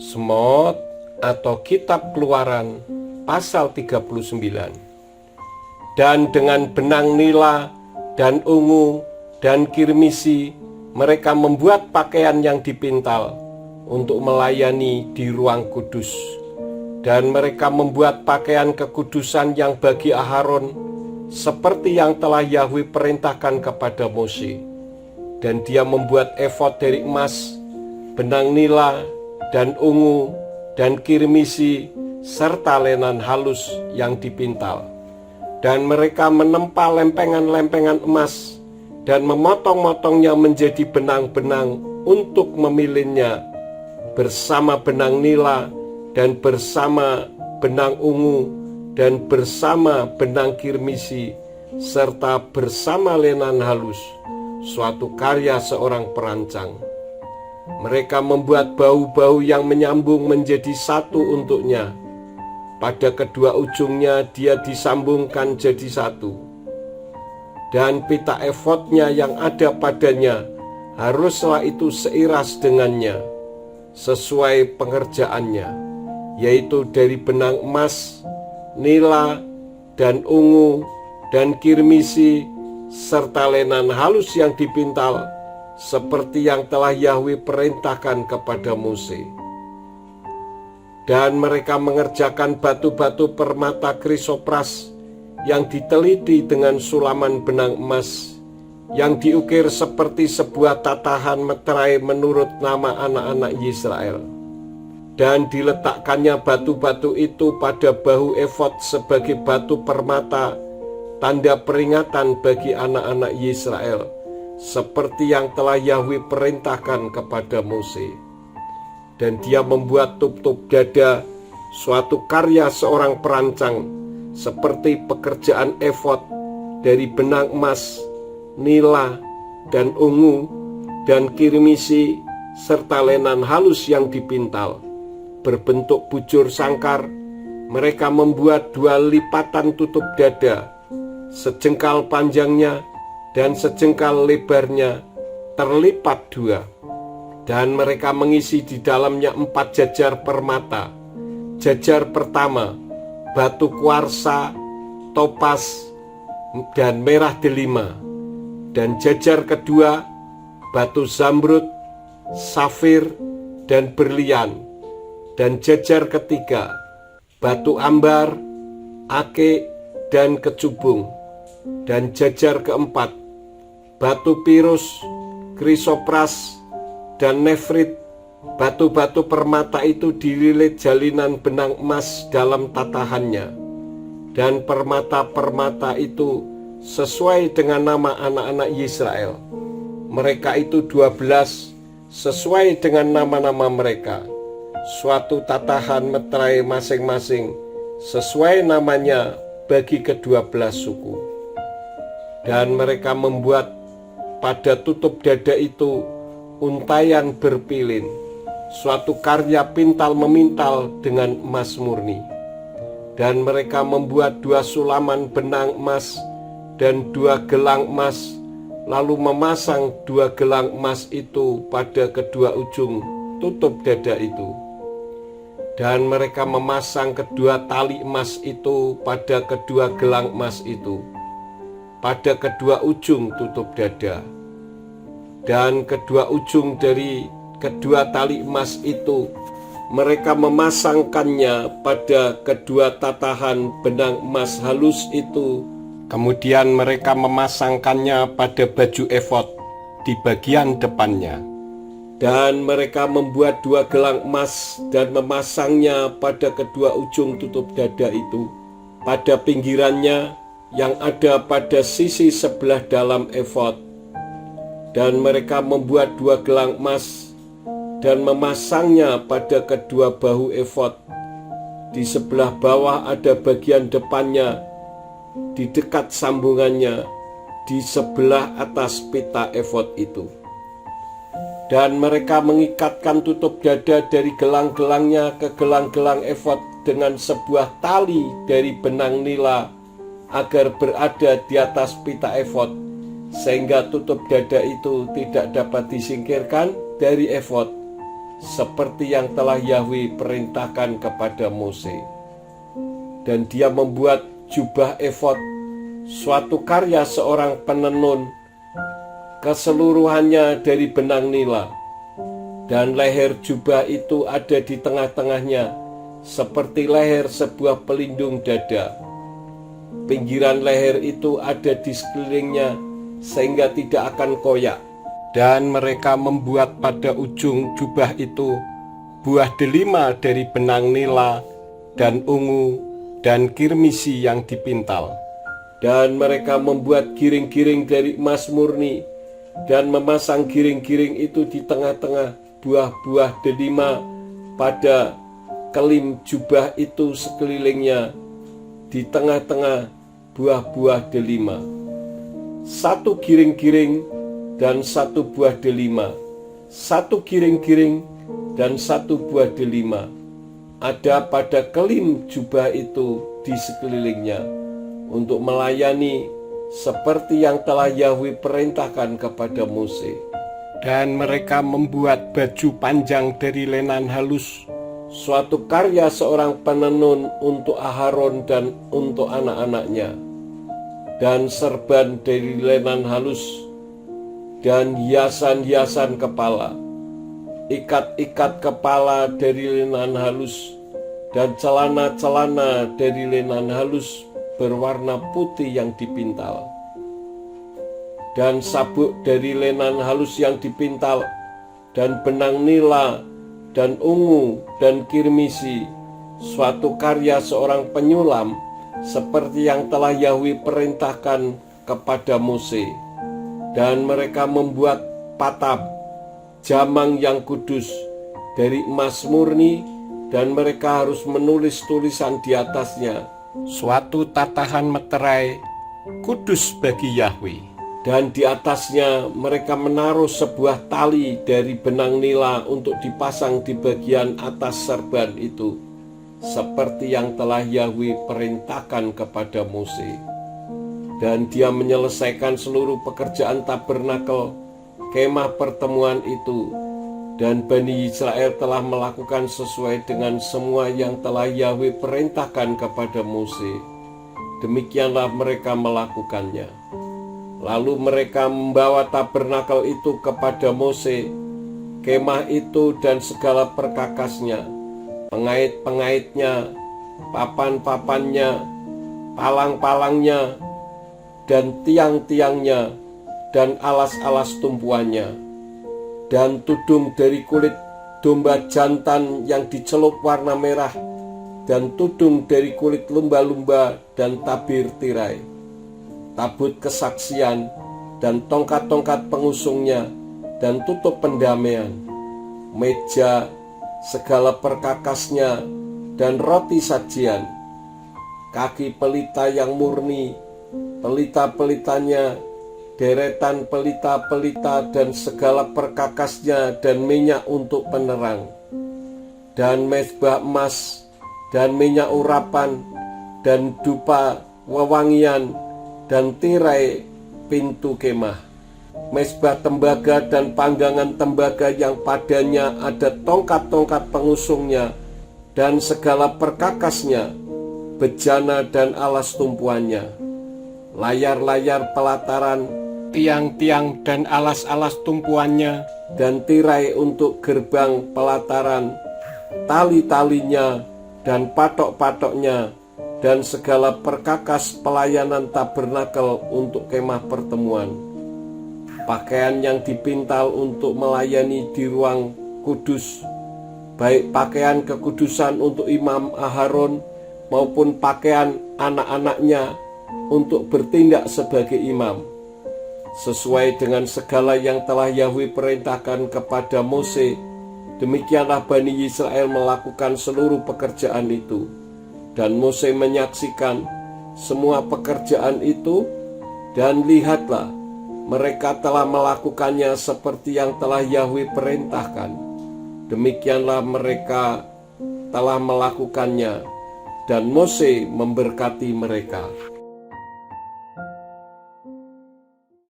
Semot atau Kitab Keluaran pasal 39. Dan dengan benang nila dan ungu dan kirmisi mereka membuat pakaian yang dipintal untuk melayani di ruang kudus. Dan mereka membuat pakaian kekudusan yang bagi Aharon seperti yang telah Yahweh perintahkan kepada Mose. Dan dia membuat efod dari emas, benang nila dan ungu dan kirmisi serta lenan halus yang dipintal. Dan mereka menempa lempengan-lempengan emas dan memotong-motongnya menjadi benang-benang untuk memilinnya bersama benang nila dan bersama benang ungu dan bersama benang kirmisi serta bersama lenan halus, suatu karya seorang perancang. Mereka membuat bau-bau yang menyambung menjadi satu untuknya. Pada kedua ujungnya dia disambungkan jadi satu. Dan pita efodnya yang ada padanya haruslah itu seiras dengannya, sesuai pengerjaannya, yaitu dari benang emas, nila, dan ungu, dan kirmisi, serta lenan halus yang dipintal, seperti yang telah Yahweh perintahkan kepada Mose. Dan mereka mengerjakan batu-batu permata krisopras yang diteliti dengan sulaman benang emas, yang diukir seperti sebuah tatahan meterai menurut nama anak-anak Israel. Dan diletakkannya batu-batu itu pada bahu efod sebagai batu permata, tanda peringatan bagi anak-anak Israel, seperti yang telah Yahweh perintahkan kepada Mose. Dan dia membuat tutup dada, suatu karya seorang perancang, seperti pekerjaan efod dari benang emas, nila, dan ungu, dan kirmisi, serta lenan halus yang dipintal, berbentuk bujur sangkar. Mereka membuat 2 lipatan tutup dada, sejengkal panjangnya dan sejengkal lebarnya, terlipat 2. Dan mereka mengisi di dalamnya 4 jajar permata. Jajar pertama, batu kuarsa, topas, dan merah delima. Dan jajar kedua, batu zamrud, safir, dan berlian. Dan jajar ketiga, batu ambar, ake, dan kecubung. Dan jajar keempat, batu pirus, krisopras, dan nefrit. Batu-batu permata itu dililit jalinan benang emas dalam tatahannya. Dan permata-permata itu sesuai dengan nama anak-anak Israel. Mereka itu 12 sesuai dengan nama-nama mereka. Suatu tatahan meterai masing-masing sesuai namanya bagi ke-12 suku. Dan mereka membuat pada tutup dada itu untayan berpilin, suatu karya pintal memintal dengan emas murni. Dan mereka membuat 2 sulaman benang emas dan 2 gelang emas, lalu memasang 2 gelang emas itu pada kedua ujung tutup dada itu. Dan mereka memasang kedua tali emas itu pada kedua gelang emas itu, pada kedua ujung tutup dada. Dan kedua ujung dari kedua tali emas itu mereka memasangkannya pada kedua tatahan benang emas halus itu. Kemudian mereka memasangkannya pada baju efod di bagian depannya. Dan mereka membuat 2 gelang emas dan memasangnya pada kedua ujung tutup dada itu, pada pinggirannya yang ada pada sisi sebelah dalam efod. Dan mereka membuat 2 gelang emas dan memasangnya pada kedua bahu efod. Di sebelah bawah ada bagian depannya, di dekat sambungannya, di sebelah atas pita efod itu. Dan mereka mengikatkan tutup dada dari gelang-gelangnya ke gelang-gelang efod dengan sebuah tali dari benang nila, agar berada di atas pita efod, sehingga tutup dada itu tidak dapat disingkirkan dari efod seperti yang telah Yahwe perintahkan kepada Mose. Dan dia membuat jubah efod, suatu karya seorang penenun, keseluruhannya dari benang nila. Dan leher jubah itu ada di tengah-tengahnya, seperti leher sebuah pelindung dada. Pinggiran leher itu ada di sekelilingnya, sehingga tidak akan koyak. Dan mereka membuat pada ujung jubah itu buah delima dari benang nila dan ungu dan kirmisi yang dipintal. Dan mereka membuat giring-giring dari emas murni dan memasang giring-giring itu di tengah-tengah buah-buah delima pada kelim jubah itu sekelilingnya, di tengah-tengah buah-buah delima. Satu giring-giring dan satu buah delima, satu giring-giring dan satu buah delima ada pada kelim jubah itu di sekelilingnya, untuk melayani seperti yang telah Yahwe perintahkan kepada Mose. Dan mereka membuat baju panjang dari lenan halus, suatu karya seorang penenun untuk Aharon dan untuk anak-anaknya, dan serban dari lenan halus, dan hiasan-hiasan kepala, ikat-ikat kepala dari lenan halus, dan celana-celana dari lenan halus berwarna putih yang dipintal, dan sabuk dari lenan halus yang dipintal, dan benang nila, dan ungu, dan kirmisi, suatu karya seorang penyulam, seperti yang telah Yahwe perintahkan kepada Mose. Dan mereka membuat patab, jamang yang kudus, dari emas murni, dan mereka harus menulis tulisan di atasnya, suatu tatahan meterai, kudus bagi Yahwe. Dan di atasnya mereka menaruh sebuah tali dari benang nila untuk dipasang di bagian atas serban itu, seperti yang telah Yahwe perintahkan kepada Mose. Dan dia menyelesaikan seluruh pekerjaan tabernakel, kemah pertemuan itu, dan Bani Israel telah melakukan sesuai dengan semua yang telah Yahwe perintahkan kepada Mose. Demikianlah mereka melakukannya. Lalu mereka membawa tabernakel itu kepada Mose, kemah itu dan segala perkakasnya, pengait-pengaitnya, papan-papannya, palang-palangnya, dan tiang-tiangnya, dan alas-alas tumpuannya, dan tudung dari kulit domba jantan yang dicelup warna merah, dan tudung dari kulit lumba-lumba dan tabir tirai, tabut kesaksian, dan tongkat-tongkat pengusungnya, dan tutup pendamaian, meja, segala perkakasnya, dan roti sajian, kaki pelita yang murni, pelita-pelitanya, deretan pelita-pelita dan segala perkakasnya, dan minyak untuk penerang, dan mezbah emas, dan minyak urapan, dan dupa wewangian, dan tirai pintu kemah, mezbah tembaga dan panggangan tembaga yang padanya ada tongkat-tongkat pengusungnya, dan segala perkakasnya, bejana dan alas tumpuannya, layar-layar pelataran, tiang-tiang dan alas-alas tumpuannya, dan tirai untuk gerbang pelataran, tali-talinya dan patok-patoknya, dan segala perkakas pelayanan tabernakel untuk kemah pertemuan, pakaian yang dipintal untuk melayani di ruang kudus, baik pakaian kekudusan untuk imam Aharon maupun pakaian anak-anaknya untuk bertindak sebagai imam, sesuai dengan segala yang telah Yahwe perintahkan kepada Mose. Demikianlah Bani Israel melakukan seluruh pekerjaan itu. Dan Mose menyaksikan semua pekerjaan itu, dan lihatlah, mereka telah melakukannya seperti yang telah Yahwe perintahkan. Demikianlah mereka telah melakukannya, dan Mose memberkati mereka.